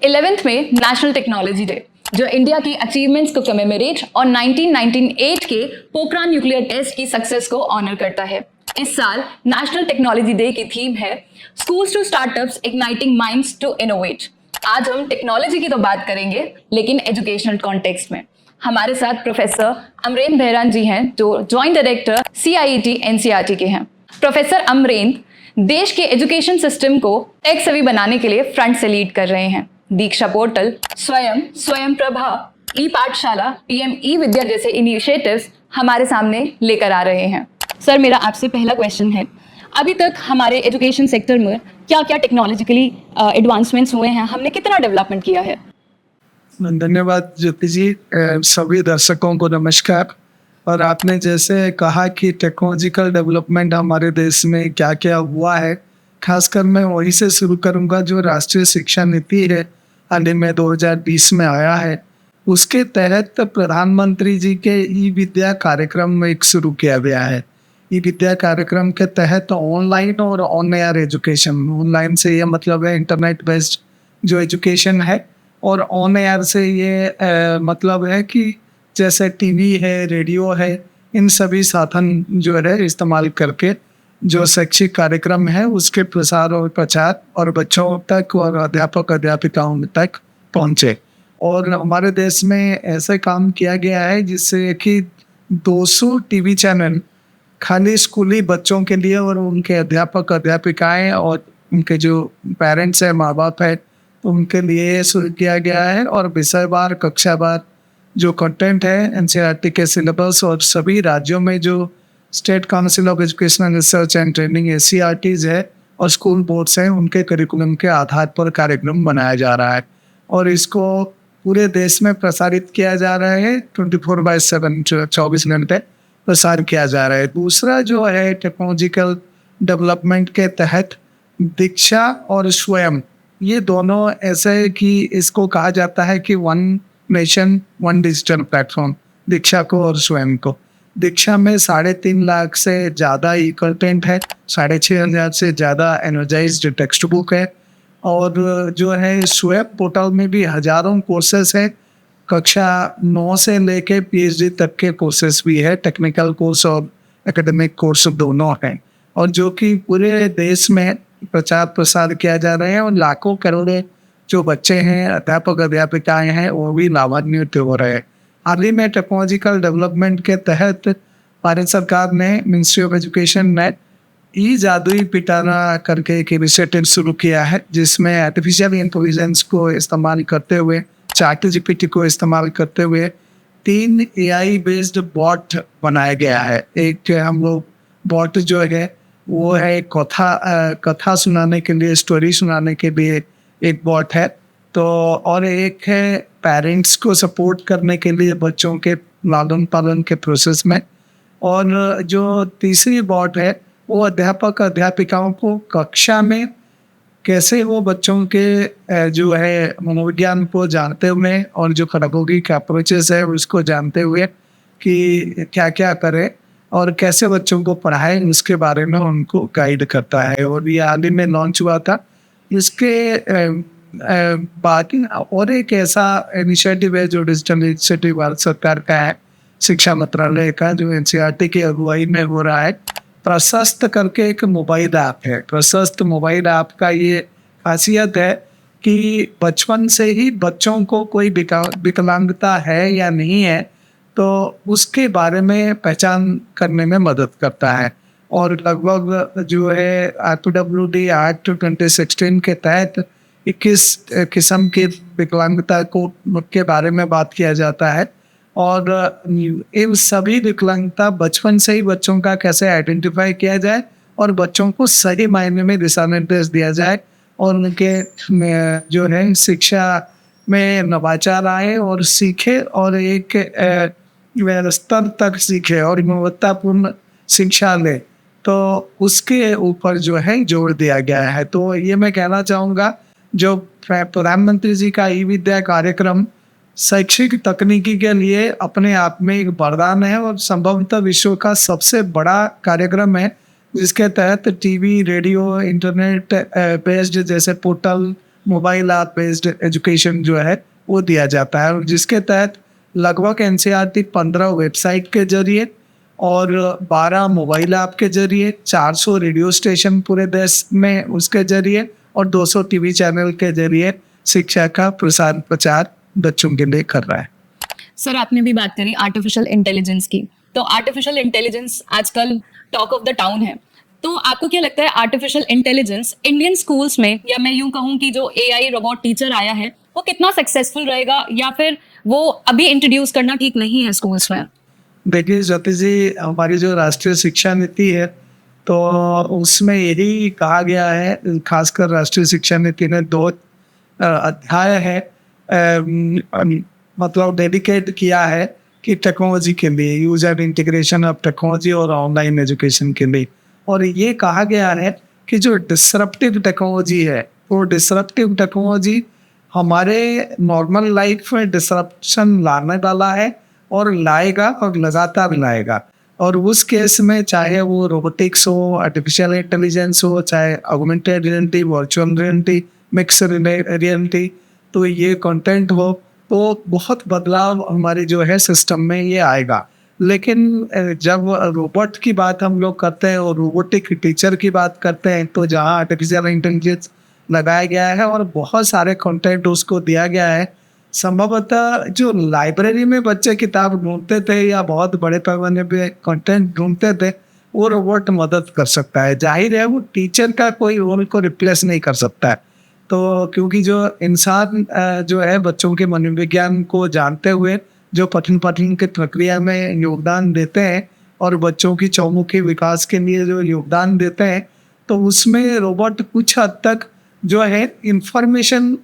11th में national technology day, जो India की अचीवमेंट्स को कमेमोरेट और 1998 के पोखरान न्यूक्लियर टेस्ट की सक्सेस को ऑनर करता है। इस साल नेशनल टेक्नोलॉजी डे की थीम है schools to startups igniting minds to innovate. आज हम टेक्नोलॉजी की तो बात करेंगे, लेकिन एजुकेशनल कॉन्टेक्स्ट में। हमारे साथ प्रोफेसर अमरेंद्र बहरान जी हैं, जो जॉइंट डायरेक्टर CIET NCERT के हैं। प्रोफेसर अमरेंद्र देश के एजुकेशन सिस्टम को टेक सेवी बनाने के लिए फ्रंट से लीड कर रहे हैं। दीक्षा पोर्टल, स्वयं प्रभा, ई पाठशाला, PM ई विद्या जैसे इनिशिएटिव्स हमारे सामने लेकर आ रहे हैं। सर, मेरा आपसे पहला क्वेश्चन है, अभी तक हमारे एजुकेशन सेक्टर में क्या क्या टेक्नोलॉजिकली एडवांसमेंट्स हुए हैं, हमने कितना डेवलपमेंट किया है? धन्यवाद ज्योति जी। सभी दर्शकों को नमस्कार। और आपने जैसे कहा कि टेक्नोलॉजिकल डेवलपमेंट हमारे देश में क्या क्या हुआ है, खासकर मैं वहीं से शुरू करूंगा। जो राष्ट्रीय शिक्षा नीति है, हाल ही में 2020 में आया है, उसके तहत प्रधानमंत्री जी के ई विद्या कार्यक्रम में एक शुरू किया गया है। ई विद्या कार्यक्रम के तहत ऑनलाइन और ऑन एयर एजुकेशन, ऑनलाइन से ये मतलब है इंटरनेट बेस्ड जो एजुकेशन है, और ऑन एयर से ये मतलब है कि जैसे टीवी है, रेडियो है, इन सभी साधन जो है इस्तेमाल करके जो शैक्षिक कार्यक्रम है उसके प्रसार और प्रचार और बच्चों तक और अध्यापक अध्यापिकाओं तक पहुँचे। और हमारे देश में ऐसे काम किया गया है जिससे कि 200 टीवी चैनल खाली स्कूली बच्चों के लिए और उनके अध्यापक अध्यापिकाएं और उनके जो पेरेंट्स हैं, माँ बाप है, उनके लिए शुरू किया गया है। और विषयवार, कक्षावार जो कंटेंट है NCERT के सिलेबस और सभी राज्यों में जो state council of educational research and training SCRTs है और स्कूल बोर्ड्स हैं, उनके करिकुलम के आधार पर कार्यक्रम बनाया जा रहा है और इसको पूरे देश में प्रसारित किया जा रहा है। 24/7 24 घंटे प्रसार किया जा रहा है। दूसरा जो है टेक्नोलॉजिकल डेवलपमेंट के तहत दीक्षा और स्वयं, ये दोनों ऐसे है कि इसको कहा जाता है कि one nation one digital platform, DIKSHA को और स्वयं को। दीक्षा में 3.5 लाख से ज़्यादा ई कंटेंट है, 6,500 से ज़्यादा एनर्जाइज्ड टेक्स्ट बुक है, और जो है स्वयं पोर्टल में भी हज़ारों कोर्सेस है। कक्षा 9 से लेके PhD तक के कोर्सेस भी है, टेक्निकल कोर्स और एकेडमिक कोर्स दोनों हैं, और जो कि पूरे देश में प्रचार प्रसार किया जा रहा है। और लाखों करोड़ों जो बच्चे हैं, अध्यापक अध्यापिकाएं हैं, वो भी लाभान्वित हो रहे हैं। हाल ही में टेक्नोलॉजिकल डेवलपमेंट के तहत भारत सरकार ने, मिनिस्ट्री ऑफ एजुकेशन ने ई जादुई पिटारा करके एक इनिशिएटिव शुरू किया है, जिसमें आर्टिफिशियल इंटेलिजेंस को इस्तेमाल करते हुए, ChatGPT को इस्तेमाल करते हुए 3 AI बेस्ड बॉट बनाया गया है। एक हम लोग बॉट जो है वो है कथा सुनाने के लिए, स्टोरी सुनाने के लिए एक बॉट है, तो और एक है पेरेंट्स को सपोर्ट करने के लिए बच्चों के लालन पालन के प्रोसेस में, और जो तीसरी बॉट है वो अध्यापक अध्यापिकाओं को कक्षा में कैसे वो बच्चों के जो है मनोविज्ञान को जानते हुए और जो पेडागोगिक अप्रोचेस है उसको जानते हुए कि क्या क्या करें और कैसे बच्चों को पढ़ाएं, उसके बारे में उनको गाइड करता है। और ये हाल ही में लॉन्च हुआ था। इसके बाकी और एक ऐसा इनिशिएटिव है जो डिजिटल इनिशिएटिव भारत सरकार का है, शिक्षा मंत्रालय का, जो NCERT की अगुवाई में हो रहा है। प्रशस्त करके एक मोबाइल ऐप है। प्रशस्त मोबाइल ऐप का ये खासियत है कि बचपन से ही बच्चों को कोई विकलांगता है या नहीं है तो उसके बारे में पहचान करने में मदद करता है। और लगभग जो है RPWD एक्ट 2016 के तहत 21 किस्म की विकलांगता के बारे में बात किया जाता है, और इन सभी विकलांगता बचपन से ही बच्चों का कैसे आइडेंटिफाई किया जाए और बच्चों को सही मायने में दिशा निर्देश दिया जाए और उनके जो है शिक्षा में नवाचार आए और सीखे और एक स्तर तक सीखे और गुणवत्तापूर्ण शिक्षा ले, तो उसके ऊपर जो है जोर दिया गया है। तो ये मैं कहना चाहूँगा, जो प्रधानमंत्री जी का ई विद्या कार्यक्रम शैक्षिक तकनीकी के लिए अपने आप में एक वरदान है और संभवतः विश्व का सबसे बड़ा कार्यक्रम है, जिसके तहत टीवी, रेडियो, इंटरनेट बेस्ड जैसे portal mobile app based education जो है वो दिया जाता है, और जिसके तहत लगभग एनसीईआरटी 15 वेबसाइट के जरिए और 12 मोबाइल ऐप के जरिए, 400 रेडियो स्टेशन पूरे देश में उसके जरिए और 200 टीवी चैनल के जरिए शिक्षा का प्रसार प्रचार बच्चों के लिए कर रहा है। सर, आपने भी बात करी आर्टिफिशियल इंटेलिजेंस की, तो आर्टिफिशियल इंटेलिजेंस आजकल टॉक ऑफ द टाउन है। तो आपको क्या लगता है आर्टिफिशियल इंटेलिजेंस इंडियन स्कूल्स में, या मैं यूं कहूं कि जो एआई रोबोट टीचर आया है वो कितना सक्सेसफुल रहेगा, या फिर वो अभी इंट्रोड्यूस करना ठीक नहीं है स्कूल्स में? देखिए ज्योति जी, हमारी जो राष्ट्रीय शिक्षा नीति है तो उसमें यही कहा गया है, खासकर राष्ट्रीय शिक्षा नीति ने 2 अध्याय है मतलब डेडिकेट किया है कि टेक्नोलॉजी के लिए, use and integration of technology और ऑनलाइन एजुकेशन के लिए। और ये कहा गया है कि जो डिसरप्टिव टेक्नोलॉजी है, वो डिसरप्टिव टेक्नोलॉजी हमारे नॉर्मल लाइफ में डिसरप्शन लाने वाला है और लाएगा और लगातार लाएगा। और उस केस में चाहे वो रोबोटिक्स हो, आर्टिफिशियल इंटेलिजेंस हो, चाहे augmented reality, virtual reality, mixed reality, तो ये कंटेंट हो, तो बहुत बदलाव हमारे जो है सिस्टम में ये आएगा। लेकिन जब रोबोट की बात हम लोग करते हैं और रोबोटिक टीचर की बात करते हैं, तो जहाँ आर्टिफिशियल इंटेलिजेंस लगाया गया है और बहुत सारे कंटेंट उसको दिया गया है, संभवतः जो लाइब्रेरी में बच्चे किताब ढूंढते थे या बहुत बड़े पैमाने पे कंटेंट ढूंढते थे, वो रोबोट मदद कर सकता है। जाहिर है वो टीचर का कोई रोल को रिप्लेस नहीं कर सकता है। तो क्योंकि जो इंसान जो है बच्चों के मनोविज्ञान को जानते हुए जो पठन पाठन की प्रक्रिया में योगदान देते हैं और बच्चों की चौमुखी विकास के लिए जो योगदान देते हैं, तो उसमें रोबोट कुछ हद तक जो है इंफॉर्मेशन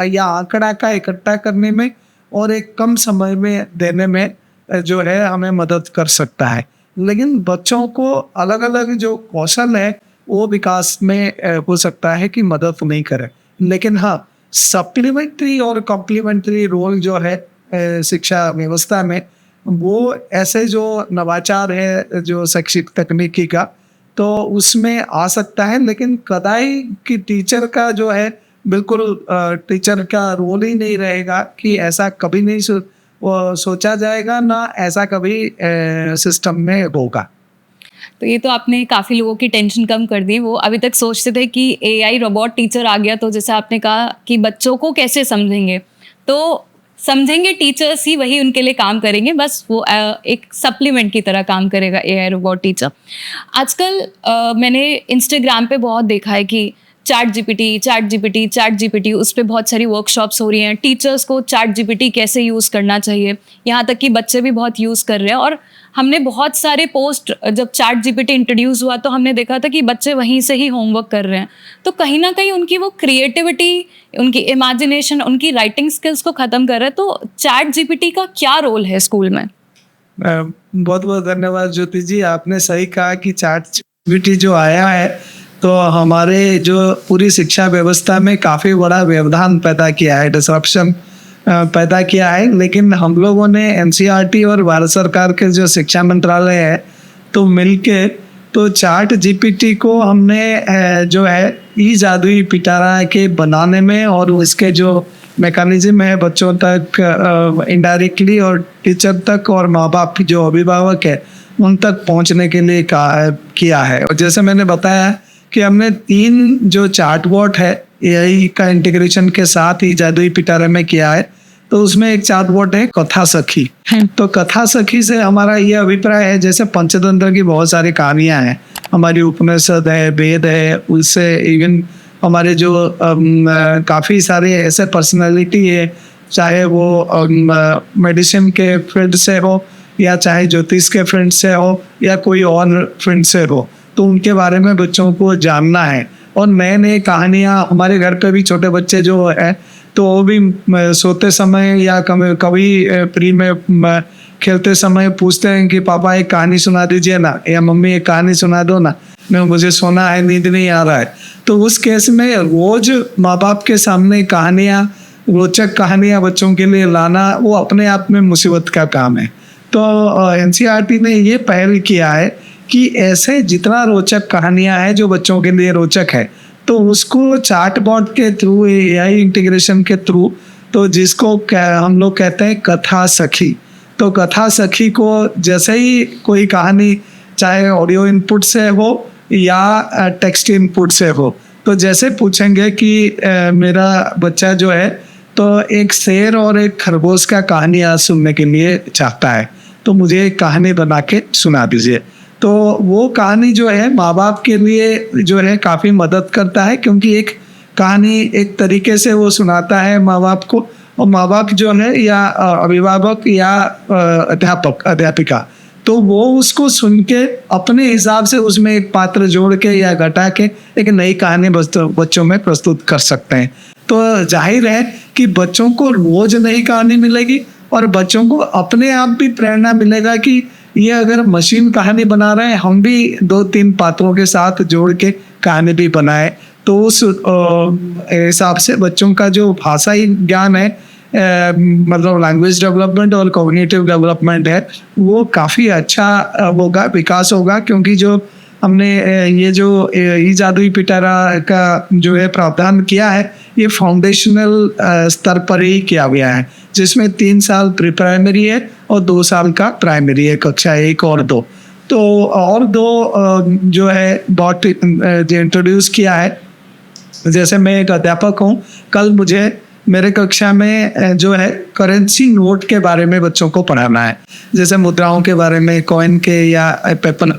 या आंकड़ा का इकट्ठा करने में और एक कम समय में देने में जो है हमें मदद कर सकता है। लेकिन बच्चों को अलग अलग जो कौशल है वो विकास में हो सकता है कि मदद नहीं करे। लेकिन हाँ, सप्लीमेंट्री और कॉम्प्लीमेंट्री रोल जो है शिक्षा व्यवस्था में, वो ऐसे जो नवाचार है जो शैक्षिक तकनीकी का, तो उसमें आ सकता है। लेकिन कदाई कि टीचर का जो है बिल्कुल टीचर का रोल ही नहीं रहेगा, कि ऐसा कभी नहीं सोचा जाएगा, ना ऐसा कभी सिस्टम में होगा। तो ये तो आपने काफ़ी लोगों की टेंशन कम कर दी। वो अभी तक सोचते थे कि एआई रोबोट टीचर आ गया तो जैसे आपने कहा कि बच्चों को कैसे समझेंगे, तो समझेंगे टीचर्स ही, वही उनके लिए काम करेंगे, बस वो एक सप्लीमेंट की तरह काम करेगा एआई रोबोट टीचर। आजकल मैंने इंस्टाग्राम पे बहुत देखा है कि चैट जीपीटी उस पर बहुत सारी वर्कशॉप्स हो रही हैं। टीचर्स को चैट जीपीटी कैसे यूज़ करना चाहिए, यहाँ तक कि बच्चे भी बहुत यूज़ कर रहे हैं। और हमने बहुत सारे पोस्ट, जब चैट जीपीटी इंट्रोड्यूस हुआ तो हमने देखा था कि बच्चे वहीं से ही होमवर्क कर रहे हैं। तो कहीं ना कहीं उनकी वो क्रिएटिविटी, उनकी इमेजिनेशन, उनकी राइटिंग स्किल्स को ख़त्म कर रहा है। तो चैट जीपीटी का क्या रोल है स्कूल में? बहुत बहुत धन्यवाद ज्योति जी, आपने सही कहा कि चैट जीपीटी जो आया है तो हमारे जो पूरी शिक्षा व्यवस्था में काफ़ी बड़ा व्यवधान पैदा किया है, डिसरप्शन पैदा किया है। लेकिन हम लोगों ने एनसीईआरटी और भारत सरकार के जो शिक्षा मंत्रालय है तो मिलके तो चैट जीपीटी को हमने जो है ई जादुई पिटारा के बनाने में और उसके जो मैकेनिज्म है बच्चों तक इनडायरेक्टली और टीचर तक और माँ बाप जो अभिभावक है उन तक पहुंचने के लिए किया है। और जैसे मैंने बताया कि हमने 3 जो चैटबॉट है एआई का इंटीग्रेशन के साथ ही जादुई पिटारे में किया है। तो उसमें एक चैटबॉट है कथा सखी। तो कथा सखी से हमारा ये अभिप्राय है, जैसे पंचतंत्र की बहुत सारी कहानियाँ हैं, हमारी उपनिषद है, वेद है, उससे इवन हमारे जो काफ़ी सारे ऐसे पर्सनालिटी है, चाहे वो मेडिसिन के फील्ड से हो या चाहे ज्योतिष के फील्ड से हो या कोई और फील्ड से हो, तो उनके बारे में बच्चों को जानना है। और नए नए कहानियाँ, हमारे घर पे भी छोटे बच्चे जो है तो वो भी सोते समय या कभी फ्री में खेलते समय पूछते हैं कि पापा एक कहानी सुना दीजिए ना, या मम्मी एक कहानी सुना दो ना, मुझे सोना है, नींद नहीं आ रहा है। तो उस केस में रोज माँ बाप के सामने कहानियाँ, रोचक कहानियाँ बच्चों के लिए लाना, वो अपने आप में मुसीबत का काम है। तो एनसीईआरटी ने ये पहल किया है कि ऐसे जितना रोचक कहानियाँ हैं जो बच्चों के लिए रोचक है, तो उसको चैटबॉट के थ्रू, एआई इंटीग्रेशन के थ्रू, तो जिसको हम लोग कहते हैं कथा सखी, तो कथा सखी को जैसे ही कोई कहानी चाहे ऑडियो इनपुट से हो या टेक्स्ट इनपुट से हो, तो जैसे पूछेंगे कि मेरा बच्चा जो है तो एक शेर और एक खरगोश का कहानी आज सुनने के लिए चाहता है, तो मुझे एक कहानी बना के सुना दीजिए। तो वो कहानी जो है माँ बाप के लिए जो है काफ़ी मदद करता है, क्योंकि एक कहानी एक तरीके से वो सुनाता है माँ बाप को, और माँ बाप जो है या अभिभावक या अध्यापिका, तो वो उसको सुन के अपने हिसाब से उसमें एक पात्र जोड़ के या घटा के एक नई कहानी बच्चों में प्रस्तुत कर सकते हैं। तो जाहिर है कि बच्चों को रोज नई कहानी मिलेगी और बच्चों को अपने आप भी प्रेरणा मिलेगा कि ये अगर मशीन कहानी बना रहे हैं, हम भी 2-3 पात्रों के साथ जोड़ के कहानी भी बनाए, तो उस हिसाब से बच्चों का जो भाषाई ज्ञान है, मतलब लैंग्वेज डेवलपमेंट और कॉग्निटिव डेवलपमेंट है, वो काफ़ी अच्छा होगा, विकास होगा। क्योंकि जो हमने ये जो ई जादुई पिटारा का जो है प्रावधान किया है, ये फाउंडेशनल स्तर पर ही किया गया है, जिसमें 3 साल प्री प्राइमरी है और 2 साल का प्राइमरी है, कक्षा 1 और 2। तो और 2 जो है बहुत इंट्रोड्यूस किया है। जैसे मैं एक अध्यापक हूँ, कल मुझे मेरे कक्षा में जो है करेंसी नोट के बारे में बच्चों को पढ़ाना है, जैसे मुद्राओं के बारे में, कॉइन के या पेपर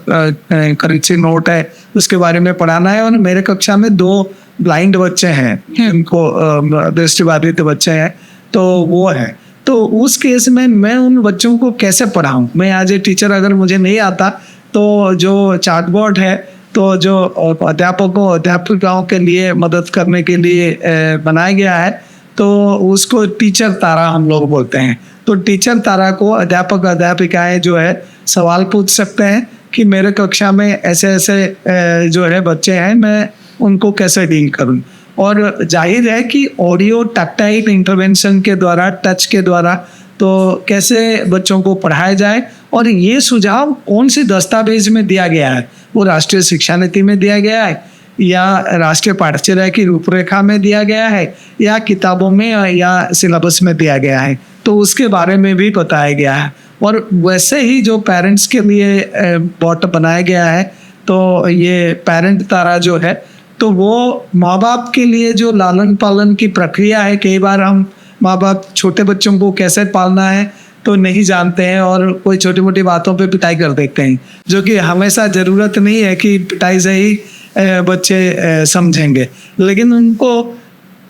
करेंसी नोट है उसके बारे में पढ़ाना है। और मेरे कक्षा में 2 ब्लाइंड बच्चे हैं, उनको दृष्टिबाधित बच्चे हैं, तो वो है। तो उस केस में मैं उन बच्चों को कैसे पढ़ाऊँ? मैं एज ए टीचर अगर मुझे नहीं आता, तो जो चैटबॉट है, तो जो अध्यापकों अध्यापिकाओं के लिए मदद करने के लिए बनाया गया है, तो उसको टीचर तारा हम लोग बोलते हैं। तो टीचर तारा को अध्यापक अध्यापिकाएं जो है सवाल पूछ सकते हैं कि मेरे कक्षा में ऐसे ऐसे जो है बच्चे हैं, मैं उनको कैसे डील करूं। और जाहिर है कि ऑडियो टैक्टाइल इंटरवेंशन के द्वारा, टच के द्वारा, तो कैसे बच्चों को पढ़ाया जाए। और ये सुझाव कौन से दस्तावेज में दिया गया है? वो राष्ट्रीय शिक्षा नीति में दिया गया है, या राष्ट्रीय पाठ्यचर्या की रूपरेखा में दिया गया है, या किताबों में या सिलेबस में दिया गया है, तो उसके बारे में भी बताया गया है। और वैसे ही जो पेरेंट्स के लिए बॉट बनाया गया है, तो ये पेरेंट तारा जो है, तो वो माँ बाप के लिए जो लालन पालन की प्रक्रिया है, कई बार हम माँ बाप छोटे बच्चों को कैसे पालना है तो नहीं जानते हैं, और कोई छोटी मोटी बातों पे पिटाई कर देते हैं, जो कि हमेशा ज़रूरत नहीं है कि पिटाई से ही बच्चे समझेंगे, लेकिन उनको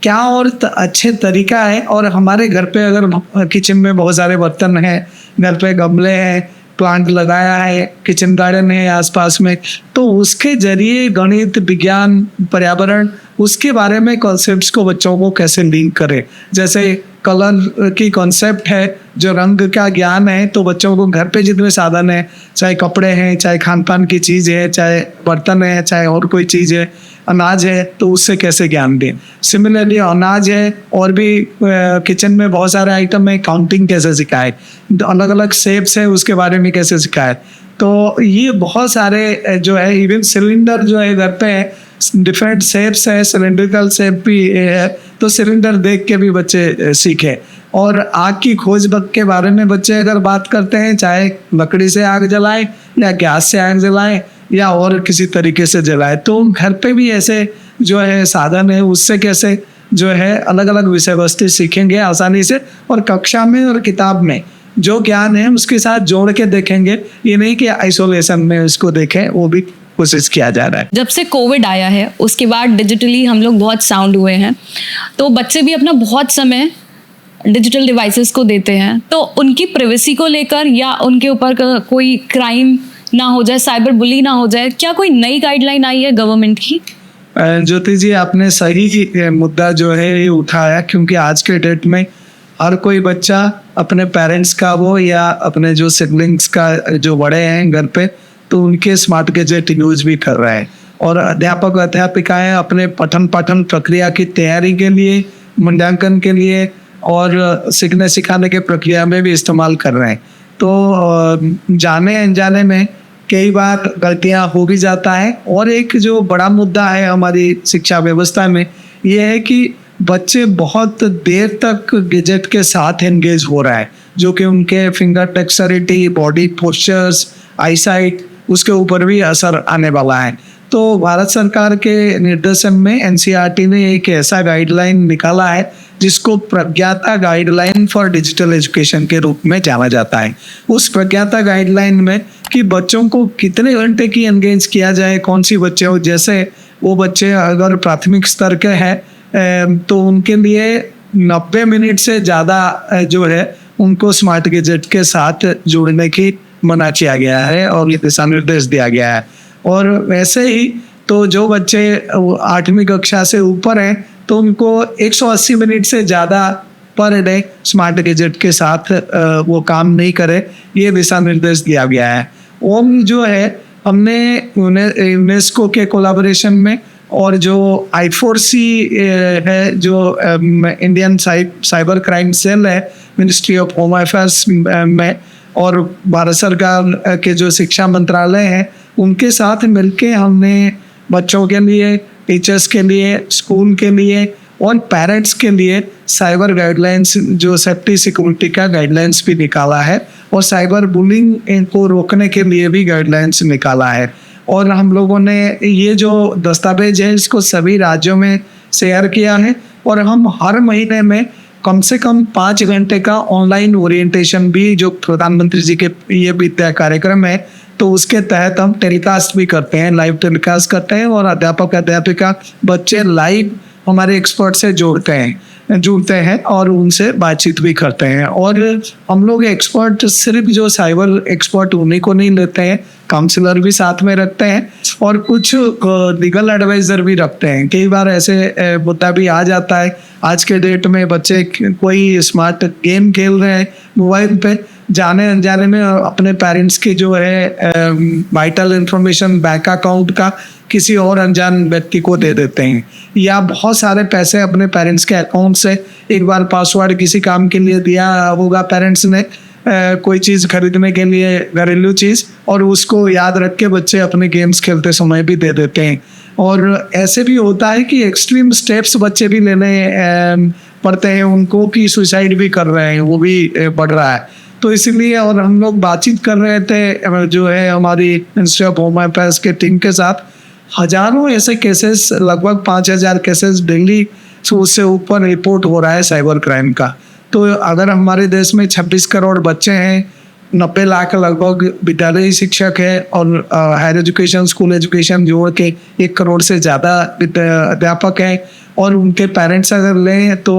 क्या और अच्छे तरीका है। और हमारे घर पे अगर किचन में बहुत सारे बर्तन हैं, घर पे गमले हैं, प्लांट लगाया है, किचन गार्डन है आसपास में, तो उसके जरिए गणित, विज्ञान, पर्यावरण, उसके बारे में कॉन्सेप्ट्स को बच्चों को कैसे लिंक करें। जैसे कलर की कॉन्सेप्ट है, जो रंग का ज्ञान है, तो बच्चों को घर पे जितने साधन है, चाहे कपड़े हैं, चाहे खान पान की चीज़ है, चाहे बर्तन है, चाहे और कोई चीज़ है, अनाज है, तो उससे कैसे ज्ञान दें। सिमिलरली अनाज है और भी किचन में बहुत सारे आइटम है, काउंटिंग कैसे सिखाए, अलग अलग शेप्स है उसके बारे में कैसे सिखाए। तो ये बहुत सारे जो है, इवन सिलेंडर जो है घर पे है, डिफरेंट शेप्स है, सिलेंड्रिकल शेप भी है, तो सिलेंडर देख के भी बच्चे सीखे। और आग की खोज के बारे में बच्चे अगर बात करते हैं, चाहे लकड़ी से आग जलाएं या गैस से आग जलाएं या और किसी तरीके से जलाएं, तो घर पे भी ऐसे जो है साधन है, उससे कैसे जो है अलग अलग विषय वस्तु सीखेंगे आसानी से। और कक्षा में और किताब में जो ज्ञान है उसके साथ जोड़ के देखेंगे, ये नहीं कि आइसोलेशन में उसको देखें, वो भी कोशिश किया जा रहा है। जब से कोविड आया है उसके बाद डिजिटली हम लोग बहुत साउंड हुए हैं, तो बच्चे भी अपना बहुत समय डिजिटल डिवाइसेस को देते हैं, तो उनकी प्राइवेसी को लेकर या उनके ऊपर कोई क्राइम ना हो जाए, साइबर बुली ना हो जाए, क्या कोई नई गाइडलाइन आई है गवर्नमेंट की? ज्योति जी, आपने सही मुद्दा जो है ये उठाया, क्योंकि आज के डेट में हर कोई बच्चा अपने पेरेंट्स का वो या अपने जो सिबलिंग्स का जो बड़े हैं घर पे, तो उनके स्मार्ट गैजेट यूज भी कर रहा है। और अध्यापक अध्यापिकाएं अपने पठन पाठन प्रक्रिया की तैयारी के लिए, मूल्यांकन के लिए और सीखने सिखाने के प्रक्रिया में भी इस्तेमाल कर रहे हैं। तो जाने अनजाने में कई बार गलतियां हो भी जाता है। और एक जो बड़ा मुद्दा है हमारी शिक्षा व्यवस्था में ये है कि बच्चे बहुत देर तक गैजेट के साथ एंगेज हो रहा है, जो कि उनके फिंगर डेक्सरिटी, बॉडी पोस्चर्स, आईसाइट, उसके ऊपर भी असर आने वाला है। तो भारत सरकार के निर्देशन में एनसीईआरटी ने एक ऐसा गाइडलाइन निकाला है जिसको Pragyata guideline for digital education के रूप में जाना जाता है। उस प्रज्ञाता गाइडलाइन में कि बच्चों को कितने घंटे की एंगेज किया जाए, कौन सी बच्चे हो, जैसे वो बच्चे अगर प्राथमिक स्तर के हैं तो उनके लिए 90 मिनट से ज़्यादा जो है उनको स्मार्ट गैजेट के साथ जोड़ने की मना किया गया है और ये दिशा निर्देश दिया गया है। और वैसे ही तो जो बच्चे 8वीं कक्षा से ऊपर हैं तो उनको 180 मिनट से ज़्यादा पर डे स्मार्ट गैजेट के साथ वो काम नहीं करे, ये दिशा निर्देश दिया गया है। और जो है हमने यूनेस्को के कोलैबोरेशन में और जो I4C है, जो इंडियन साइबर क्राइम सेल है मिनिस्ट्री ऑफ होम अफेयर्स में, और भारत सरकार के जो शिक्षा मंत्रालय है उनके साथ मिलके हमने बच्चों के लिए, टीचर्स के लिए, स्कूल के लिए और पेरेंट्स के लिए साइबर गाइडलाइंस, जो सेफ्टी सिक्योरिटी का गाइडलाइंस भी निकाला है और साइबर बुलिंग को रोकने के लिए भी गाइडलाइंस निकाला है। और हम लोगों ने ये जो दस्तावेज है इसको सभी राज्यों में शेयर किया है और हम हर महीने में कम से कम 5 घंटे का ऑनलाइन ओरिएंटेशन भी, जो प्रधानमंत्री जी के ये विद्या कार्यक्रम है तो उसके तहत हम टेलीकास्ट भी करते हैं, लाइव टेलीकास्ट करते हैं और अध्यापक अध्यापिका बच्चे लाइव हमारे एक्सपर्ट से जुड़ते हैं और उनसे बातचीत भी करते हैं। और हम लोग एक्सपर्ट सिर्फ जो साइबर एक्सपर्ट उन्हीं को नहीं लेते हैं, काउंसलर भी साथ में रखते हैं और कुछ लीगल एडवाइज़र भी रखते हैं। कई बार ऐसे मुद्दा भी आ जाता है, आज के डेट में बच्चे कोई स्मार्ट गेम खेल रहे हैं मोबाइल पे, जाने अनजाने में अपने पेरेंट्स की जो है वाइटल इंफॉर्मेशन बैंक अकाउंट का किसी और अनजान व्यक्ति को दे देते हैं, या बहुत सारे पैसे अपने पेरेंट्स के अकाउंट से एक बार पासवर्ड किसी काम के लिए दिया होगा पेरेंट्स ने, कोई चीज़ खरीदने के लिए, घरेलू चीज़, और उसको याद रख के बच्चे अपने गेम्स खेलते समय भी दे देते हैं। और ऐसे भी होता है कि एक्सट्रीम स्टेप्स बच्चे भी लेने पड़ते हैं उनको, कि सुसाइड भी कर रहे हैं, वो भी बढ़ रहा है। तो इसीलिए और हम लोग बातचीत कर रहे थे जो है हमारी मिनिस्ट्री ऑफ होम अफेयर्स के टीम के साथ, हजारों ऐसे केसेस, लगभग 5000 केसेस डेली उससे ऊपर रिपोर्ट हो रहा है साइबर क्राइम का। तो अगर हमारे देश में 26 करोड़ बच्चे हैं, 90 लाख लगभग विद्यालयी शिक्षक है और हायर एजुकेशन, स्कूल एजुकेशन जोड़ के 1 करोड़ से ज़्यादा अध्यापक हैं और उनके पेरेंट्स अगर लें तो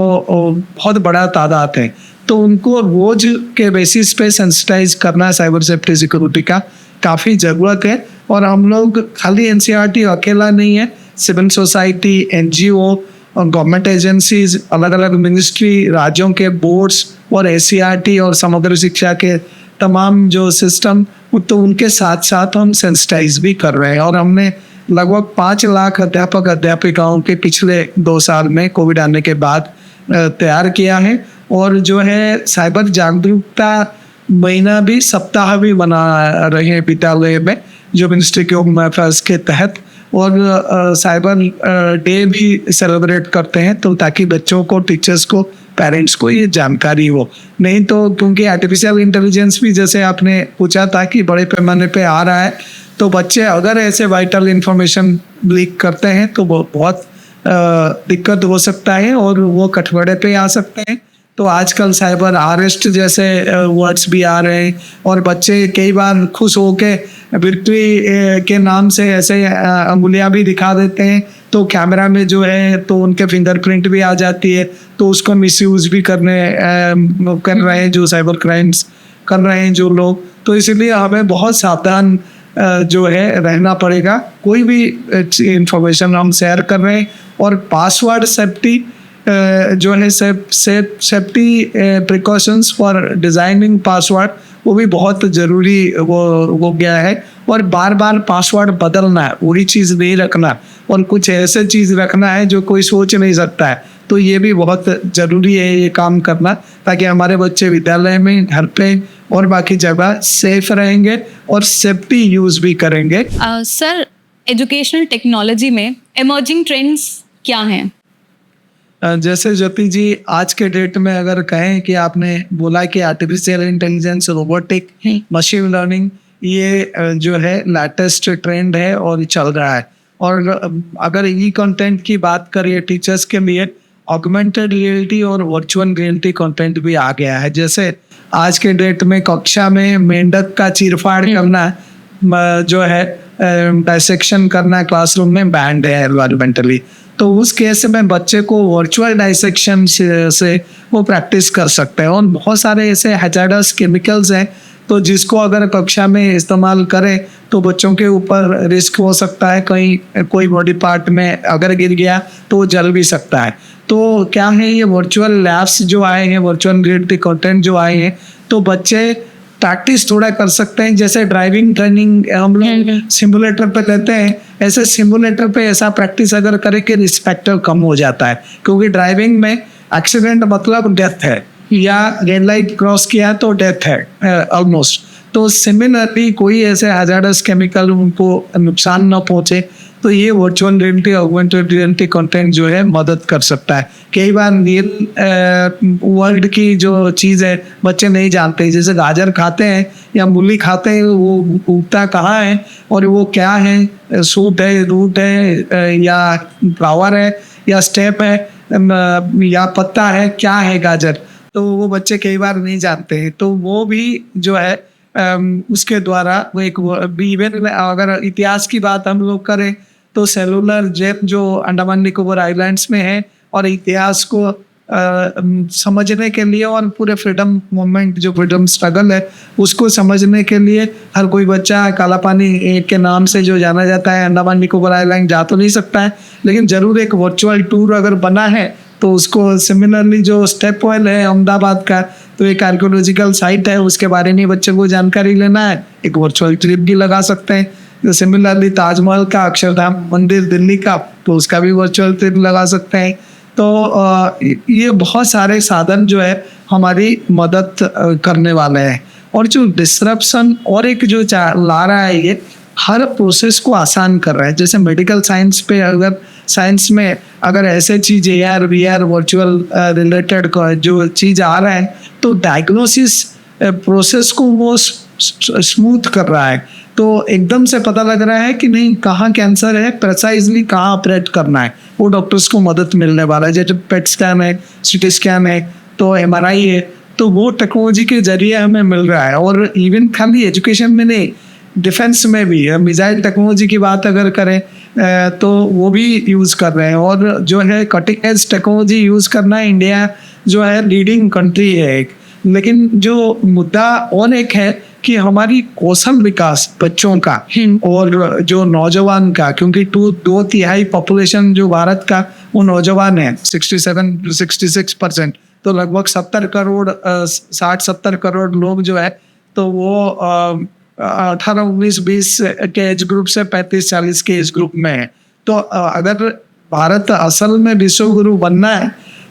बहुत बड़ा तादाद है। तो उनको रोज के बेसिस पे सेंसिटाइज करना साइबर सेफ्टी सिक्योरिटी का काफ़ी ज़रूरत है। और हम लोग खाली एनसीईआरटी अकेला नहीं है, सिविल सोसाइटी, NGO और गवर्नमेंट एजेंसीज, अलग अलग मिनिस्ट्री, राज्यों के बोर्ड्स और SCERT और समग्र शिक्षा के तमाम जो सिस्टम, तो उनके साथ साथ हम सेंसिटाइज भी कर रहे हैं। और हमने लगभग 5 लाख अध्यापक अध्यापिकाओं के पिछले 2 साल में कोविड आने के बाद तैयार किया है। और जो है साइबर जागरूकता महीना भी, सप्ताह भी बना रहे हैं विद्यालय में, जो मिनिस्ट्री के होम अफेयर्स के तहत, और साइबर डे भी सेलिब्रेट करते हैं, तो ताकि बच्चों को, टीचर्स को, पेरेंट्स को ये जानकारी हो। नहीं तो क्योंकि आर्टिफिशियल इंटेलिजेंस भी, जैसे आपने पूछा था, कि बड़े पैमाने पे आ रहा है, तो बच्चे अगर ऐसे वाइटल इंफॉर्मेशन लीक करते हैं तो बहुत दिक्कत हो सकता है और वो कठघरे पे आ सकते हैं। तो आजकल साइबर अरेस्ट जैसे वर्ड्स भी आ रहे हैं और बच्चे कई बार खुश होके विक्ट्री के नाम से ऐसे अंगुलियां भी दिखा देते हैं, तो कैमरा में जो है तो उनके फिंगरप्रिंट भी आ जाती है, तो उसको मिसयूज भी कर रहे हैं जो साइबर क्राइम्स कर रहे हैं जो लोग। तो इसलिए हमें बहुत सावधान जो है रहना पड़ेगा, कोई भी इंफॉर्मेशन हम शेयर कर रहे हैं। और पासवर्ड सेफ्टी जो है safety precautions for designing password, वो भी बहुत ज़रूरी हो गया है। और बार बार पासवर्ड बदलना है, वही चीज़ नहीं रखना, और कुछ ऐसे चीज़ रखना है जो कोई सोच नहीं सकता है। तो ये भी बहुत ज़रूरी है ये काम करना, ताकि हमारे बच्चे विद्यालय में, घर पे और बाकी जगह सेफ रहेंगे और सेफ्टी यूज भी करेंगे। सर, एजुकेशनल टेक्नोलॉजी में इमर्जिंग ट्रेंड्स क्या हैं? जैसे ज्योति जी, आज के डेट में अगर कहें कि आपने बोला कि artificial intelligence, robotic, machine learning, ये जो है लेटेस्ट ट्रेंड है और चल रहा है। और अगर ई कंटेंट की बात करिए टीचर्स के लिए, ऑगमेंटेड रियलिटी और वर्चुअल रियलिटी कंटेंट भी आ गया है। जैसे आज के डेट में कक्षा में मेंढक का चीरफाड़ करना जो है, डाइसेक्शन करना क्लासरूम में बैंड है एनवायरमेंटली, तो उस केस में बच्चे को वर्चुअल डाइसेक्शन से वो प्रैक्टिस कर सकते हैं। और बहुत सारे ऐसे हैजार्डस केमिकल्स हैं तो जिसको अगर कक्षा में इस्तेमाल करें तो बच्चों के ऊपर रिस्क हो सकता है, कहीं कोई बॉडी पार्ट में अगर गिर गया तो वो जल भी सकता है। तो क्या है, ये वर्चुअल लैब्स जो आए हैं, वर्चुअल रियलिटी कंटेंट जो आए हैं, तो बच्चे प्रैक्टिस थोड़ा कर सकते हैं। जैसे ड्राइविंग ट्रेनिंग हम लोग सिमुलेटर पे लेते हैं, ऐसे सिमुलेटर पे ऐसा प्रैक्टिस अगर करें कि रिस्पेक्टर कम हो जाता है, क्योंकि ड्राइविंग में एक्सीडेंट मतलब डेथ है, या रेड लाइट क्रॉस किया तो डेथ है ऑलमोस्ट। तो सिमिलरली कोई ऐसे हैजार्डस केमिकल उनको नुकसान न पहुंचे तो ये virtual reality, augmented reality content जो है मदद कर सकता है। कई बार रियल वर्ल्ड की जो चीज़ है बच्चे नहीं जानते, जैसे गाजर खाते हैं या मूली खाते हैं, वो उगता कहाँ है और वो क्या है, सूट है, रूट है, या फ्लावर है, या स्टेप है, या पत्ता है, क्या है गाजर, तो वो बच्चे कई बार नहीं जानते हैं। तो वो भी जो है उसके द्वारा वो एक इवन अगर इतिहास की बात हम लोग करें तो सेलुलर जेट जो अंडमान निकोबार आइलैंड्स में है, और इतिहास को समझने के लिए और पूरे फ्रीडम मूवमेंट जो फ्रीडम स्ट्रगल है उसको समझने के लिए हर कोई बच्चा काला पानी के नाम से जो जाना जाता है अंडमान निकोबार आइलैंड जा तो नहीं सकता है, लेकिन ज़रूर एक वर्चुअल टूर अगर बना है तो उसको सिमिलरली जो स्टेप वेल है अहमदाबाद का, तो एक आर्कियोलॉजिकल साइट है, उसके बारे में बच्चे को जानकारी लेना है, एक वर्चुअल ट्रिप भी लगा सकते हैं। सिमिलरली ताजमहल का, अक्षरधाम मंदिर दिल्ली का, तो उसका भी वर्चुअल ट्रिप लगा सकते हैं। तो ये बहुत सारे साधन जो है हमारी मदद करने वाले हैं। और जो डिसरप्शन और एक जो ला रहा है, ये हर प्रोसेस को आसान कर रहा है। जैसे मेडिकल साइंस पे अगर साइंस में अगर ऐसे चीज़ AR VR वर्चुअल रिलेटेड जो चीज़ आ रहा है तो डायग्नोसिस प्रोसेस को वो स्मूथ कर रहा है, तो एकदम से पता लग रहा है कि नहीं कहाँ कैंसर है, प्रेसाइजली कहाँ ऑपरेट करना है, वो डॉक्टर्स को मदद मिलने वाला है। जैसे पेट स्कैन है, CT स्कैन है, तो MRI है, तो वो टेक्नोलॉजी के जरिए हमें मिल रहा है। और इवन खाली एजुकेशन में नहीं, डिफेंस में भी मिसाइल टेक्नोलॉजी की बात अगर करें तो वो भी यूज़ कर रहे हैं। और जो है कटिंग एज टेक्नोलॉजी यूज़ करना, इंडिया जो है लीडिंग कंट्री है एक। लेकिन जो मुद्दा और एक है कि हमारी कौशल विकास बच्चों का और जो नौजवान का, क्योंकि 2/3 पॉपुलेशन जो भारत का वो नौजवान है, 67-66%, तो लगभग 70 करोड़ 60-70 करोड़ लोग जो है तो वो 18-19-20 के एज ग्रुप से 35-40 के एज ग्रुप में है। तो अगर भारत असल में विश्वगुरु बनना है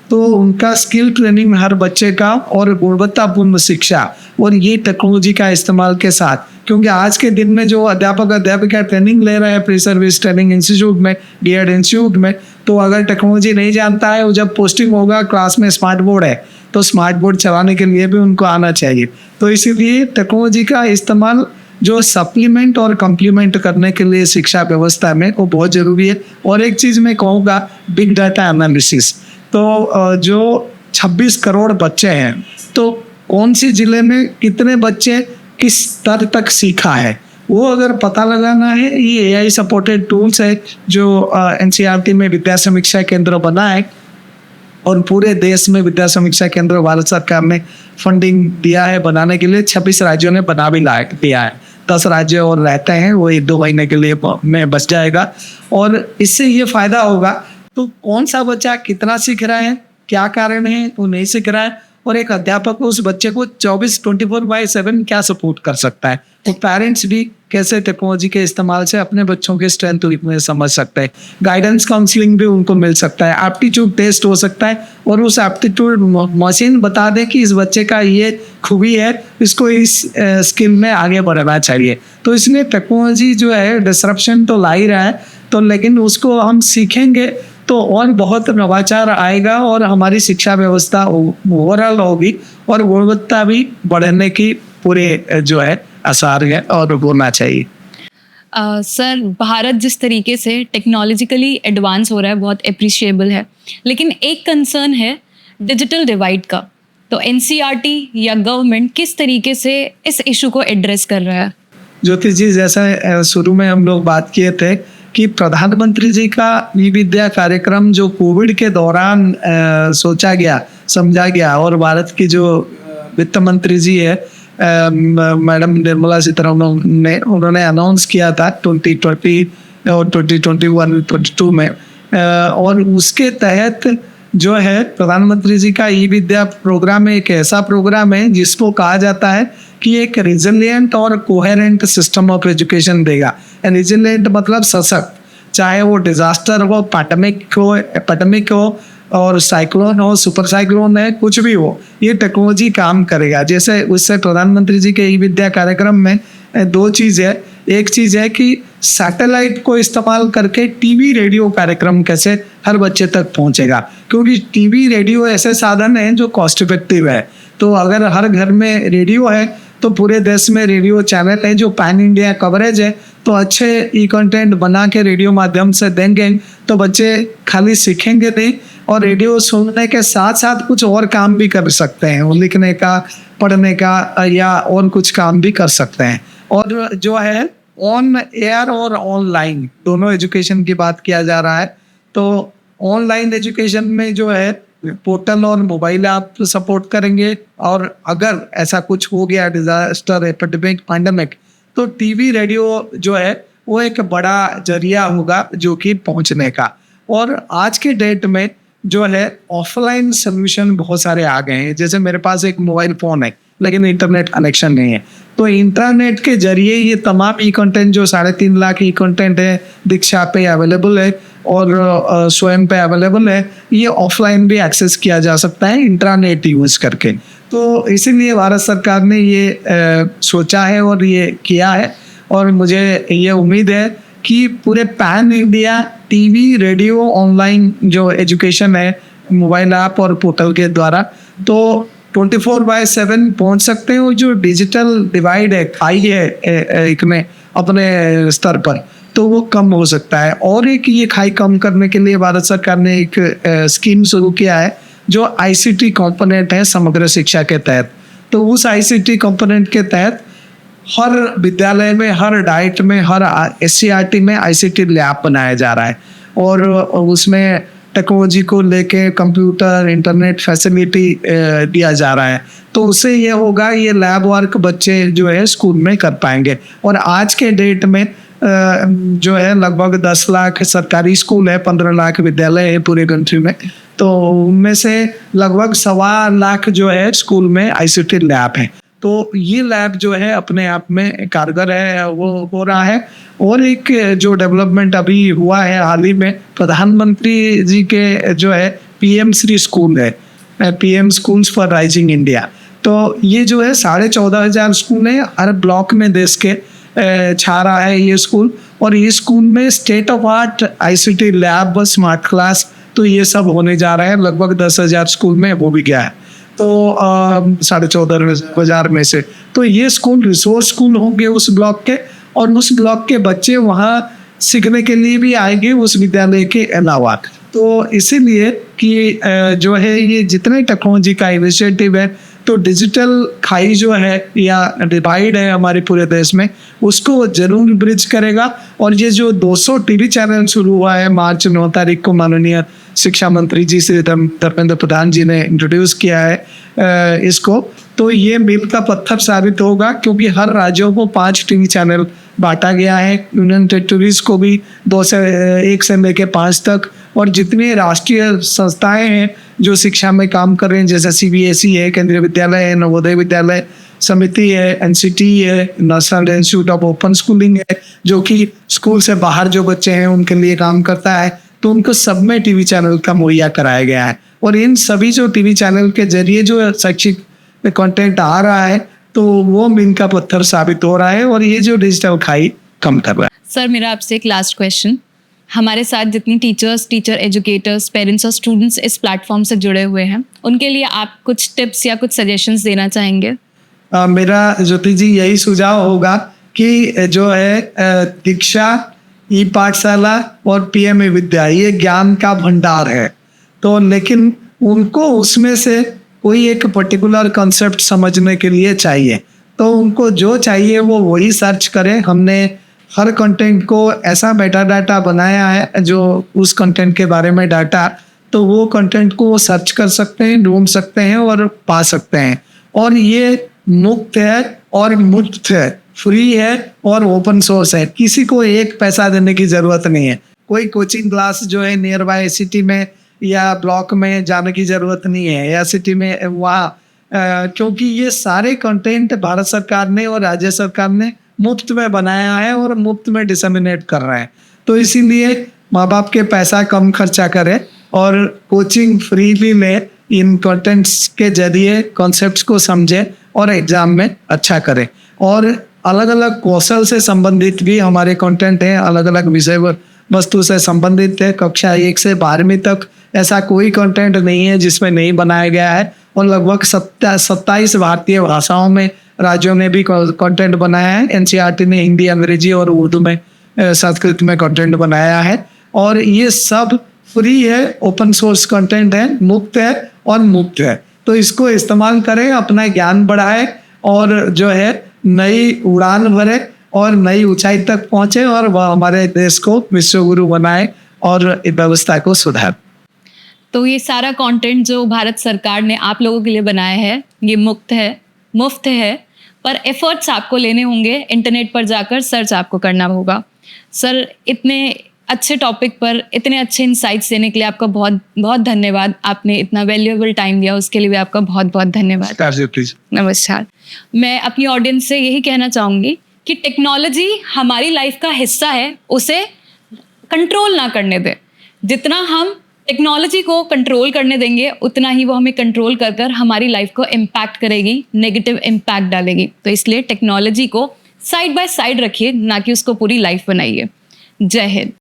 तो उनका स्किल ट्रेनिंग हर बच्चे का और गुणवत्तापूर्ण शिक्षा और ये टेक्नोलॉजी का इस्तेमाल के साथ, क्योंकि आज के दिन में जो अध्यापिका ट्रेनिंग ले रहे हैं प्री सर्विस ट्रेनिंग इंस्टीट्यूट में, DED इंस्टीट्यूट में, तो अगर टेक्नोलॉजी नहीं जानता है, वो जब पोस्टिंग होगा क्लास में स्मार्ट बोर्ड है तो स्मार्ट बोर्ड चलाने के लिए भी उनको आना चाहिए। तो इसीलिए टेक्नोलॉजी का इस्तेमाल जो सप्लीमेंट और कम्प्लीमेंट करने के लिए शिक्षा व्यवस्था में वो बहुत ज़रूरी है। और एक चीज़ मैं कहूँगा, बिग डाटा एनालिसिस। तो जो 26 करोड़ बच्चे हैं तो कौन सी ज़िले में कितने बच्चे किस स्तर तक सीखा है, वो अगर पता लगाना है, ये AI सपोर्टेड टूल्स है जो NCERT में विद्या समीक्षा केंद्र बना है और पूरे देश में विद्या समीक्षा केंद्र भारत सरकार ने फंडिंग दिया है बनाने के लिए। 26 राज्यों ने बना भी दिया है, 10 राज्य और रहते हैं, वो 1-2 महीने के लिए में बच जाएगा। और इससे ये फ़ायदा होगा तो कौन सा बच्चा कितना सीख रहा है, क्या कारण है वो नहीं सीख रहा है, और एक अध्यापक उस बच्चे को 24/7 क्या सपोर्ट कर सकता है। तो पेरेंट्स भी कैसे टेक्नोलॉजी के इस्तेमाल से अपने बच्चों के स्ट्रेंथ वीकनेस समझ सकते हैं। गाइडेंस काउंसलिंग भी उनको मिल सकता है, एप्टीट्यूड टेस्ट हो सकता है और उस एप्टीट्यूड मशीन बता दे कि इस बच्चे का ये खूबी है, इसको इस स्किल में आगे बढ़ना चाहिए। तो इसलिए टेक्नोलॉजी जो है डिसरप्शन तो ला ही रहा है, तो लेकिन उसको हम सीखेंगे तो और बहुत नवाचार आएगा और हमारी शिक्षा व्यवस्था ओवरऑल होगी और गुणवत्ता भी बढ़ने की पूरे जो है आसार है और होना चाहिए। सर, भारत जिस तरीके से टेक्नोलॉजिकली एडवांस हो रहा है बहुत अप्रिशिएबल है, लेकिन एक कंसर्न है डिजिटल डिवाइड का। तो एनसीईआरटी या गवर्नमेंट किस तरीके से इस इशू को एड्रेस कर रहा है? ज्योति जी, जैसा शुरू में हम लोग बात किए थे कि प्रधानमंत्री जी का ई विद्या कार्यक्रम जो कोविड के दौरान सोचा गया, समझा गया और भारत की जो वित्त मंत्री जी है मैडम निर्मला सीतारमण ने, उन्होंने अनाउंस किया था 2020 और 2021-22 में, और उसके तहत जो है प्रधानमंत्री जी का ई विद्या प्रोग्राम एक ऐसा प्रोग्राम है जिसको कहा जाता है कि एक रिजिलियंट और कोहेरेंट सिस्टम ऑफ एजुकेशन देगा। रिजिलियंट मतलब सशक्त, चाहे वो डिजास्टर हो, पैंडेमिक हो और साइक्लोन हो, सुपर साइक्लोन है, कुछ भी हो, ये टेक्नोलॉजी काम करेगा। जैसे उससे प्रधानमंत्री जी के ई विद्या कार्यक्रम में दो चीज़ है। एक चीज़ है कि सैटेलाइट को इस्तेमाल करके टीवी रेडियो कार्यक्रम कैसे हर बच्चे तक पहुंचेगा, क्योंकि टीवी रेडियो ऐसे साधन हैं जो कॉस्ट इफेक्टिव है। तो अगर हर घर में रेडियो है तो पूरे देश में रेडियो चैनल है जो पैन इंडिया कवरेज है, तो अच्छे ई कंटेंट बना के रेडियो माध्यम से देंगे तो बच्चे खाली सीखेंगे नहीं और रेडियो सुनने के साथ साथ कुछ और काम भी कर सकते हैं, लिखने का, पढ़ने का या और कुछ काम भी कर सकते हैं। और जो है ऑन एयर और ऑनलाइन दोनों एजुकेशन की बात किया जा रहा है, तो ऑनलाइन एजुकेशन में जो है पोर्टल और मोबाइल ऐप सपोर्ट करेंगे, और अगर ऐसा कुछ हो गया डिजास्टर, एपिडेमिक, पैंडेमिक, तो टीवी रेडियो जो है वो एक बड़ा जरिया होगा जो कि पहुंचने का। और आज के डेट में जो है ऑफलाइन सोल्यूशन बहुत सारे आ गए हैं। जैसे मेरे पास एक मोबाइल फ़ोन है लेकिन इंटरनेट कनेक्शन नहीं है, तो इंटरनेट के जरिए ये तमाम ई कंटेंट जो 3.5 लाख ई कंटेंट है दीक्षा पे अवेलेबल है और स्वयं पे अवेलेबल है, ये ऑफलाइन भी एक्सेस किया जा सकता है इंटरनेट यूज़ करके। तो इसीलिए भारत सरकार ने ये सोचा है और ये किया है, और मुझे ये उम्मीद है कि पूरे pan India TV, radio, online जो एजुकेशन है मोबाइल ऐप और पोर्टल के द्वारा, तो 24/7 पहुंच सकते हैं। और जो डिजिटल डिवाइड है, खाई है एक में अपने स्तर पर, तो वो कम हो सकता है। और एक ये खाई कम करने के लिए भारत सरकार ने एक स्कीम शुरू किया है जो आईसीटी कंपोनेंट है समग्र शिक्षा के तहत। तो उस आईसीटी कंपोनेंट के तहत हर विद्यालय में, हर डाइट में, हर एससीईआरटी में आईसीटी लैब बनाया जा रहा है, और उसमें टेक्नोलॉजी को लेके कंप्यूटर, इंटरनेट फैसिलिटी दिया जा रहा है। तो उससे ये होगा, ये लैब वर्क बच्चे जो है स्कूल में कर पाएंगे। और आज के डेट में जो है लगभग 10 लाख सरकारी स्कूल है, 15 लाख विद्यालय है पूरे कंट्री में, तो उनमें से लगभग 1.25 लाख जो है स्कूल में आईसीटी लैब है। तो ये लैब जो है अपने आप में कारगर है, वो हो रहा है। और एक जो डेवलपमेंट अभी हुआ है हाल ही में, प्रधानमंत्री जी के जो है पीएम श्री स्कूल है, PM schools for rising India, तो ये जो है 14,500 स्कूल है हर ब्लॉक में देश के छा रहा है ये स्कूल। और ये स्कूल में state of art ICT lab, smart class, तो ये सब होने जा रहे हैं। लगभग 10,000 स्कूल में वो भी गया है, तो 14,500 में से तो ये स्कूल रिसोर्स स्कूल होंगे उस ब्लॉक के, और उस ब्लॉक के बच्चे वहाँ सीखने के लिए भी आएंगे उस विद्यालय के अलावा। तो इसीलिए कि जो है ये जितने टेक्नोलॉजी का इनिशिएटिव है, तो डिजिटल खाई जो है या डिवाइड है हमारे पूरे देश में, उसको जरूर ब्रिज करेगा। और ये जो 200 टीवी चैनल शुरू हुआ है मार्च 9 तारीख को, माननीय शिक्षा मंत्री जी से धर्मेंद्र प्रधान जी ने इंट्रोड्यूस किया है इसको, तो ये मील का पत्थर साबित होगा, क्योंकि हर राज्यों को 5 टीवी चैनल बांटा गया है। यूनियन टेरिटरीज को भी 1 से लेके 5 तक, और जितनी राष्ट्रीय संस्थाएं हैं जो शिक्षा में काम कर रहे हैं, जैसे CBSE है, केंद्रीय विद्यालय है, नवोदय विद्यालय समिति है, NCT है, national institute of open schooling है, जो कि स्कूल से बाहर जो बच्चे हैं उनके लिए काम करता है, तो उनको सब में टीवी चैनल का मुहैया कराया गया है। और इन सभी जो टीवी चैनल के जरिए जो शैक्षिक कंटेंट आ रहा है, तो वो मील का पत्थर साबित हो रहा है, और ये जो डिजिटल खाई कम कर रहा है। सर, मेरा आपसे एक लास्ट क्वेश्चन, हमारे साथ जितनी टीचर एजुकेटर्स, पेरेंट्स और स्टूडेंट्स इस प्लेटफॉर्म से जुड़े हुए हैं, उनके लिए आप कुछ टिप्स या कुछ सजेशंस देना चाहेंगे? मेरा ज्योति जी यही सुझाव होगा कि जो है दीक्षा, ई-पाठशाला और PMA विद्या, ये ज्ञान का भंडार है, तो लेकिन उनको उसमें से कोई एक पर्टिकुलर कॉन्सेप्ट समझने के लिए चाहिए, तो उनको जो चाहिए वो वही सर्च करें। हमने हर कंटेंट को ऐसा मेटा डाटा बनाया है जो उस कंटेंट के बारे में डाटा, तो वो कंटेंट को वो सर्च कर सकते हैं, ढूंढ सकते हैं और पा सकते हैं। और ये मुफ्त है और मुफ्त है, फ्री है और ओपन सोर्स है, किसी को एक पैसा देने की ज़रूरत नहीं है। कोई कोचिंग क्लास जो है नियर बाय सिटी में या ब्लॉक में जाने की ज़रूरत नहीं है, या सिटी में वहाँ, क्योंकि ये सारे कंटेंट भारत सरकार ने और राज्य सरकार ने मुफ्त में बनाया है और मुफ्त में डिसमिनेट कर रहे हैं। तो इसीलिए माँ बाप के पैसा कम खर्चा करें और कोचिंग फ्रीली लें, इन कंटेंट्स के जरिए कॉन्सेप्ट्स को समझें और एग्ज़ाम में अच्छा करें। और अलग अलग कौशल से संबंधित भी हमारे कंटेंट हैं, अलग अलग विषय वस्तु से संबंधित है। कक्षा 1 से 12वीं तक ऐसा कोई कंटेंट नहीं है जिसमें नहीं बनाया गया है, और लगभग 27 भारतीय भाषाओं में राज्यों ने भी कंटेंट बनाया है। NCERT ने हिंदी, अंग्रेजी और उर्दू में, संस्कृत में कंटेंट बनाया है, और ये सब फ्री है, ओपन सोर्स कंटेंट है, मुफ्त है और मुफ्त है। तो इसको इस्तेमाल करें, अपना ज्ञान बढ़ाएं और जो है नई उड़ान भरे और नई ऊंचाई तक पहुंचे, और वह हमारे देश को विश्व गुरु बनाए और व्यवस्था को सुधार। तो ये सारा कंटेंट जो भारत सरकार ने आप लोगों के लिए बनाया है, ये मुफ्त है, पर एफर्ट्स आपको लेने होंगे, इंटरनेट पर जाकर सर्च आपको करना होगा। सर, इतने अच्छे टॉपिक पर इतने अच्छे इंसाइट्स देने के लिए आपका बहुत बहुत धन्यवाद। आपने इतना वैल्यूएबल टाइम दिया, उसके लिए भी आपका बहुत बहुत धन्यवाद। नमस्कार। मैं अपनी ऑडियंस से यही कहना चाहूँगी कि टेक्नोलॉजी हमारी लाइफ का हिस्सा है, उसे कंट्रोल ना करने दें। जितना हम टेक्नोलॉजी को कंट्रोल करने देंगे, उतना ही वो हमें कंट्रोल कर कर हमारी लाइफ को इम्पैक्ट करेगी, नेगेटिव इम्पैक्ट डालेगी। तो इसलिए टेक्नोलॉजी को साइड बाय साइड रखिए, ना कि उसको पूरी लाइफ बनाइए। जय हिंद।